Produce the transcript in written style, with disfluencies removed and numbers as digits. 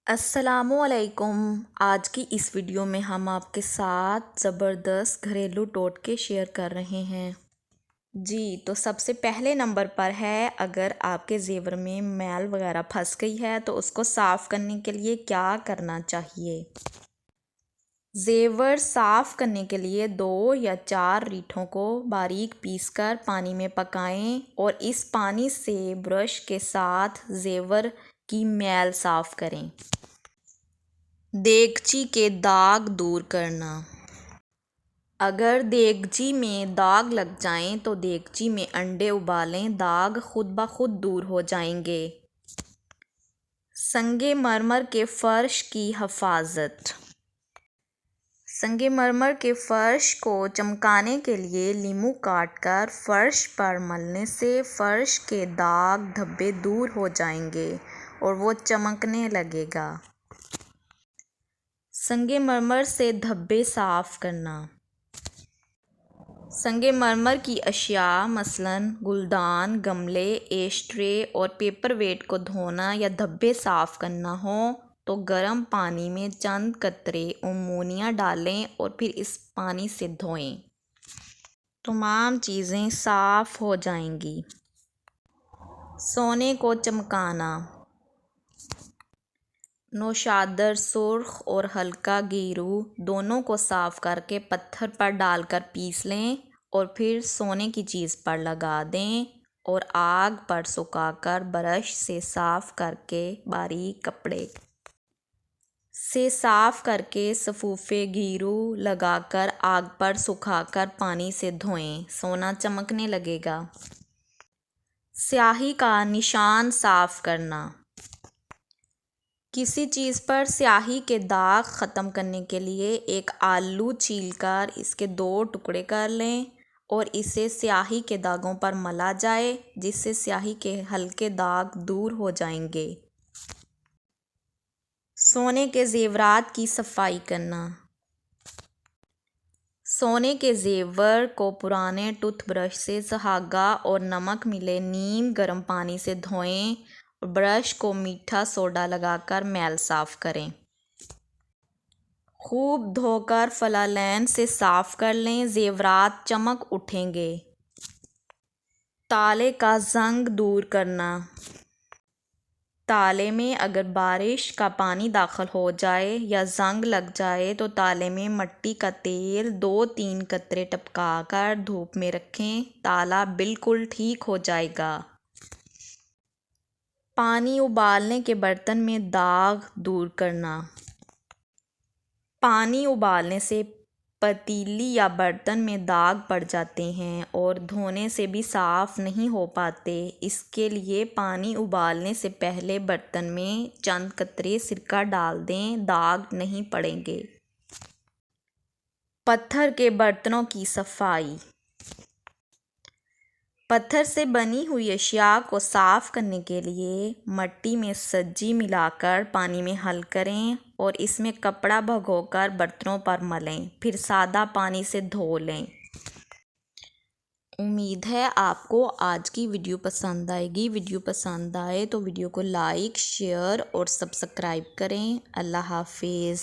السلام علیکم۔ آج کی اس ویڈیو میں ہم آپ کے ساتھ زبردست گھریلو ٹوٹکے شیئر کر رہے ہیں۔ جی تو سب سے پہلے نمبر پر ہے، اگر آپ کے زیور میں میل وغیرہ پھنس گئی ہے تو اس کو صاف کرنے کے لیے کیا کرنا چاہیے۔ زیور صاف کرنے کے لیے 2 یا 4 ریٹھوں کو باریک پیس کر پانی میں پکائیں اور اس پانی سے برش کے ساتھ زیور کی میل صاف کریں۔ دیگچی کے داغ دور کرنا۔ اگر دیگچی میں داغ لگ جائیں تو دیگچی میں انڈے ابالیں، داغ خود بخود دور ہو جائیں گے۔ سنگ مرمر کے فرش کی حفاظت۔ سنگ مرمر کے فرش کو چمکانے کے لیے لیموں کاٹ کر فرش پر ملنے سے فرش کے داغ دھبے دور ہو جائیں گے اور وہ چمکنے لگے گا۔ سنگ مرمر سے دھبے صاف کرنا۔ سنگ مرمر کی اشیاء مثلاً گلدان، گملے، ایش ٹرے اور پیپر ویٹ کو دھونا یا دھبے صاف کرنا ہوں تو گرم پانی میں چند قطرے امونیا ڈالیں اور پھر اس پانی سے دھوئیں۔ تمام چیزیں صاف ہو جائیں گی۔ سونے کو چمکانا۔ نوشادر سرخ اور ہلکا گیرو دونوں کو صاف کر کے پتھر پر ڈال کر پیس لیں اور پھر سونے کی چیز پر لگا دیں اور آگ پر سکھا کر برش سے صاف کر کے باریک کپڑے سے صاف کر کے سفوفے گیرو لگا کر آگ پر سکھا کر پانی سے دھوئیں، سونا چمکنے لگے گا۔ سیاہی کا نشان صاف کرنا۔ کسی چیز پر سیاہی کے داغ ختم کرنے کے لیے ایک آلو چھیل کر اس کے 2 ٹکڑے کر لیں اور اسے سیاہی کے داغوں پر ملا جائے، جس سے سیاہی کے ہلکے داغ دور ہو جائیں گے۔ سونے کے زیورات کی صفائی کرنا۔ سونے کے زیور کو پرانے ٹوتھ برش سے سہاگا اور نمک ملے نیم گرم پانی سے دھوئیں اور برش کو میٹھا سوڈا لگا کر میل صاف کریں۔ خوب دھو کر فلالین سے صاف کر لیں، زیورات چمک اٹھیں گے۔ تالے کا زنگ دور کرنا۔ تالے میں اگر بارش کا پانی داخل ہو جائے یا زنگ لگ جائے تو تالے میں مٹی کا تیل 2-3 قطرے ٹپکا کر دھوپ میں رکھیں، تالا بالکل ٹھیک ہو جائے گا۔ پانی ابالنے کے برتن میں داغ دور کرنا۔ پانی ابالنے سے پتیلی یا برتن میں داغ پڑ جاتے ہیں اور دھونے سے بھی صاف نہیں ہو پاتے، اس کے لیے پانی ابالنے سے پہلے برتن میں چند قطرے سرکہ ڈال دیں، داغ نہیں پڑیں گے۔ پتھر کے برتنوں کی صفائی۔ پتھر سے بنی ہوئی اشیاء کو صاف کرنے کے لیے مٹی میں سجی ملا کر پانی میں حل کریں اور اس میں کپڑا بھگو کر برتنوں پر ملیں، پھر سادہ پانی سے دھو لیں۔ امید ہے آپ کو آج کی ویڈیو پسند آئے گی۔ ویڈیو پسند آئے تو ویڈیو کو لائک، شیئر اور سبسکرائب کریں۔ اللہ حافظ۔